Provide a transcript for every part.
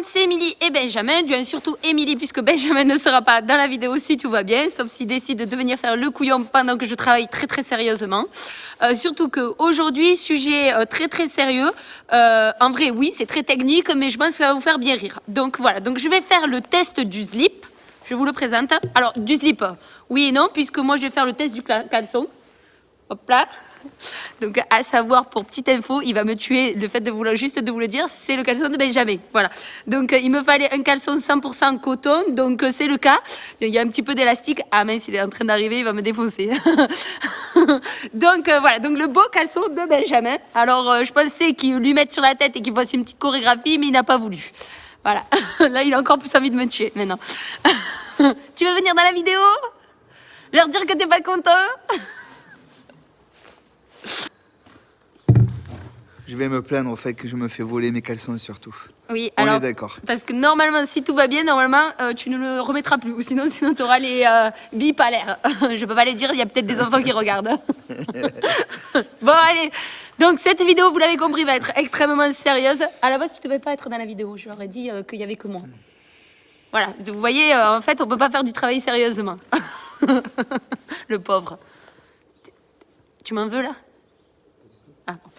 c'est Émilie et Benjamin. Du surtout Émilie puisque Benjamin ne sera pas dans la vidéo si tout va bien, sauf s'il décide de venir faire le couillon pendant que je travaille très sérieusement. Surtout qu'aujourd'hui, sujet très sérieux. En vrai, oui, c'est très technique, mais je pense que ça va vous faire bien rire. Donc voilà, donc je vais faire le test du slip. Je vous le présente. Alors, du slip, oui et non, puisque moi je vais faire le test du caleçon. Hop là. Donc, à savoir, pour petite info, il va me tuer le fait de juste de vous le dire, c'est le caleçon de Benjamin. Voilà. Donc, il me fallait un caleçon 100% coton, donc c'est le cas. Il y a un petit peu d'élastique. Ah mince, il est en train d'arriver, il va me défoncer. Donc, voilà. Donc, le beau caleçon de Benjamin. Alors, je pensais qu'il lui mette sur la tête et qu'il fasse une petite chorégraphie, mais il n'a pas voulu. Voilà. Là, il a encore plus envie de me tuer maintenant. Tu veux venir dans la vidéo? Leur dire que t'es pas content? Je vais me plaindre au fait que je me fais voler mes caleçons surtout. Oui, on alors, est d'accord. Parce que normalement, si tout va bien, normalement, tu ne le remettras plus. Ou sinon tu auras les bips à l'air. Je peux pas les dire, il y a peut-être des enfants qui regardent. Bon, allez. Donc, cette vidéo, vous l'avez compris, va être extrêmement sérieuse. À la base, tu devais pas être dans la vidéo. Je leur ai dit qu'il y avait que moi. Voilà. Vous voyez, en fait, on peut pas faire du travail sérieusement. Le pauvre. Tu m'en veux, là? Ah bon.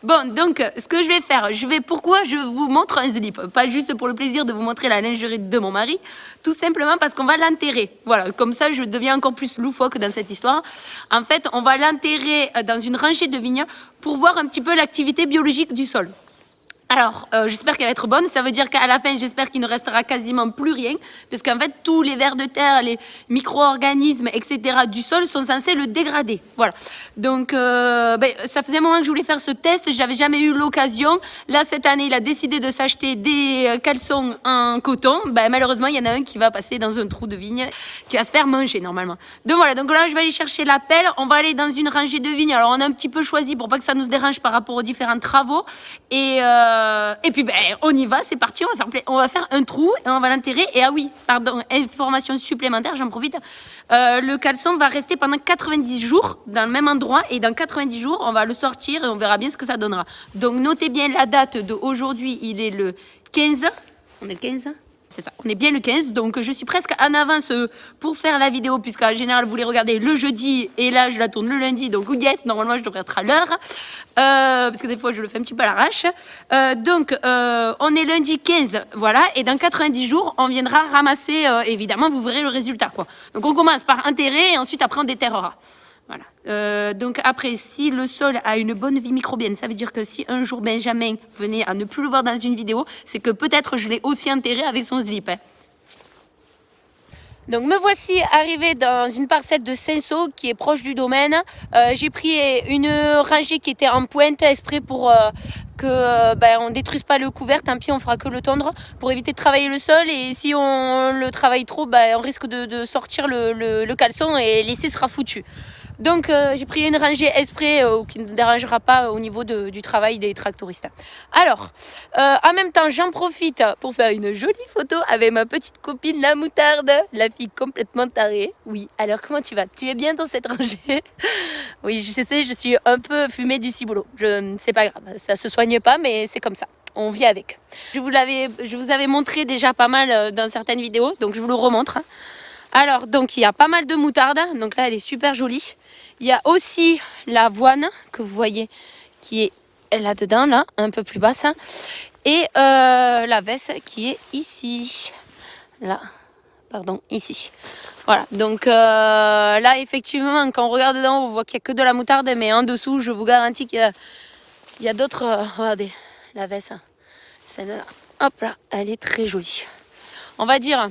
Bon, donc, ce que je vais faire, pourquoi je vous montre un slip? Pas juste pour le plaisir de vous montrer la lingerie de mon mari, tout simplement parce qu'on va l'enterrer. Voilà, comme ça, je deviens encore plus loufoque dans cette histoire. En fait, on va l'enterrer dans une rangée de vignes pour voir un petit peu l'activité biologique du sol. Alors, j'espère qu'elle va être bonne. Ça veut dire qu'à la fin, j'espère qu'il ne restera quasiment plus rien. Parce qu'en fait, tous les vers de terre, les micro-organismes, etc. du sol sont censés le dégrader. Voilà. Donc, ça faisait un moment que je voulais faire ce test. J'avais jamais eu l'occasion. Là, cette année, il a décidé de s'acheter des caleçons en coton. Malheureusement, il y en a un qui va passer dans un trou de vigne, qui va se faire manger normalement. Donc voilà, donc là, je vais aller chercher la pelle. On va aller dans une rangée de vignes. Alors, on a un petit peu choisi pour pas que ça nous dérange par rapport aux différents travaux. Et puis on y va, c'est parti, on va faire un trou et on va l'enterrer. Et ah oui, pardon, information supplémentaire, j'en profite. Le caleçon va rester pendant 90 jours dans le même endroit et dans 90 jours, on va le sortir et on verra bien ce que ça donnera. Donc notez bien la date d'aujourd'hui, il est le 15. On est le 15 ? C'est ça, on est bien le 15, donc je suis presque en avance pour faire la vidéo, puisqu'en général, vous les regardez le jeudi, et là, je la tourne le lundi, donc yes, normalement, je devrais être à l'heure, parce que des fois, je le fais un petit peu à l'arrache. Donc, on est lundi 15, voilà, et dans 90 jours, on viendra ramasser, évidemment, vous verrez le résultat, quoi. Donc, on commence par enterrer, et ensuite, après, on déterrera. Voilà. Donc après, si le sol a une bonne vie microbienne, ça veut dire que si un jour Benjamin venait à ne plus le voir dans une vidéo, c'est que peut-être je l'ai aussi enterré avec son slip. Hein. Donc me voici arrivée dans une parcelle de Saint-Saul qui est proche du domaine. J'ai pris une rangée qui était en pointe exprès pour que on détruise pas le couvert. Tant pis, on fera que le tondre pour éviter de travailler le sol. Et si on le travaille trop, on risque de sortir le caleçon et l'essai sera foutu. Donc j'ai pris une rangée exprès qui ne dérangera pas au niveau du travail des tractoristes. Alors, en même temps, j'en profite pour faire une jolie photo avec ma petite copine la moutarde, la fille complètement tarée. Oui, alors comment tu vas? Tu es bien dans cette rangée? Oui, je sais, je suis un peu fumée du ciboulot. C'est pas grave, ça se soigne pas, mais c'est comme ça. On vit avec. Je vous avais montré déjà pas mal dans certaines vidéos, donc je vous le remontre. Alors, donc, il y a pas mal de moutarde. Donc là, elle est super jolie. Il y a aussi l'avoine que vous voyez qui est là-dedans, là, un peu plus basse. Et la veste qui est ici. Là, pardon, ici. Voilà, donc là, effectivement, quand on regarde dedans, on voit qu'il n'y a que de la moutarde. Mais en dessous, je vous garantis qu'il y a d'autres... regardez, la veste, celle-là. Hop là, elle est très jolie. On va dire...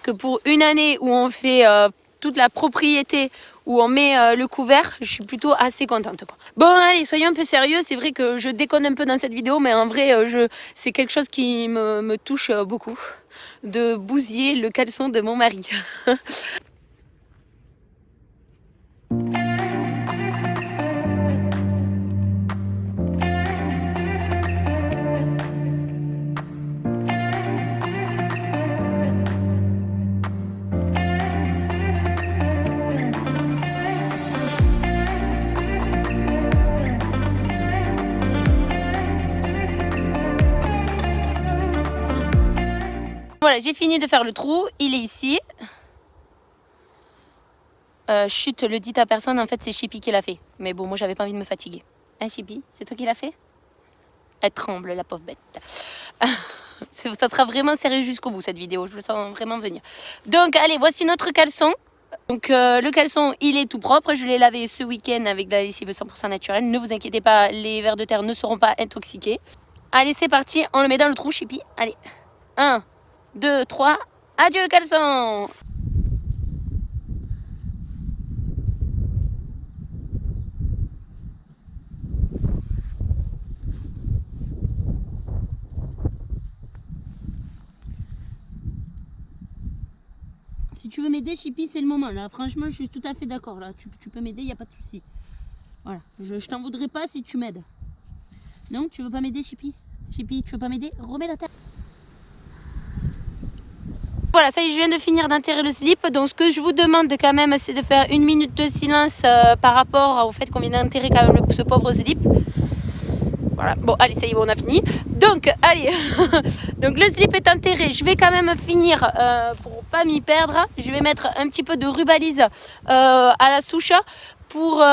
que pour une année où on fait toute la propriété, où on met le couvert, je suis plutôt assez contente, quoi. Bon, allez, soyons un peu sérieux. C'est vrai que je déconne un peu dans cette vidéo, mais en vrai, c'est quelque chose qui me touche beaucoup, de bousiller le caleçon de mon mari. Voilà, j'ai fini de faire le trou, il est ici. Chut, le dites à personne, en fait c'est Chippy qui l'a fait. Mais bon, moi j'avais pas envie de me fatiguer. Hein Chippy, c'est toi qui l'as fait? Elle tremble, la pauvre bête. Ça sera vraiment sérieux jusqu'au bout cette vidéo, je le sens vraiment venir. Donc allez, voici notre caleçon. Donc le caleçon, il est tout propre. Je l'ai lavé ce week-end avec de la lessive 100% naturelle. Ne vous inquiétez pas, les vers de terre ne seront pas intoxiqués. Allez, c'est parti, on le met dans le trou, Chippy. Allez, 1, 2, 3, adieu le caleçon. Si tu veux m'aider, Chippy, c'est le moment là. Franchement, je suis tout à fait d'accord là. Tu peux m'aider, il n'y a pas de souci. Voilà, je t'en voudrais pas si tu m'aides. Non, tu veux pas m'aider, Chippy? Chippy, tu veux pas m'aider? Remets la terre. Voilà, ça y est, je viens de finir d'enterrer le slip. Donc, ce que je vous demande quand même, c'est de faire 1 minute de silence par rapport au fait qu'on vient d'enterrer quand même ce pauvre slip. Voilà, bon, allez, ça y est, on a fini. Donc, allez, donc le slip est enterré. Je vais quand même finir pour pas m'y perdre. Je vais mettre un petit peu de rubalise à la souche pour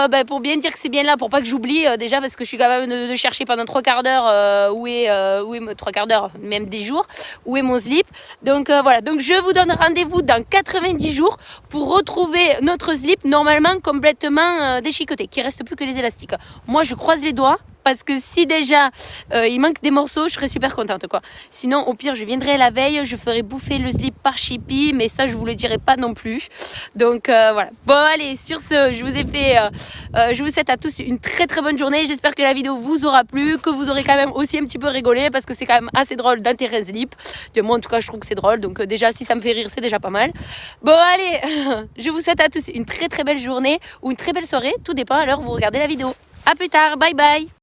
bien dire que c'est bien là, pour pas que j'oublie déjà, parce que je suis capable de chercher pendant 3/4 d'heure où est 3/4 d'heure, même des jours, où est mon slip. Donc voilà, donc je vous donne rendez-vous dans 90 jours pour retrouver notre slip normalement complètement déchiqueté, qu'il reste plus que les élastiques. Moi, je croise les doigts. Parce que si déjà il manque des morceaux, je serais super contente quoi. Sinon, au pire, je viendrai la veille, je ferai bouffer le slip par Chippy, mais ça, je vous le dirai pas non plus. Donc voilà. Bon, allez, sur ce, je vous souhaite à tous une très très bonne journée. J'espère que la vidéo vous aura plu, que vous aurez quand même aussi un petit peu rigolé, parce que c'est quand même assez drôle d'enterrer un slip. De moi, en tout cas, je trouve que c'est drôle. Donc déjà, si ça me fait rire, c'est déjà pas mal. Bon, allez, je vous souhaite à tous une très très belle journée ou une très belle soirée. Tout dépend à l'heure où vous regardez la vidéo. À plus tard, bye bye.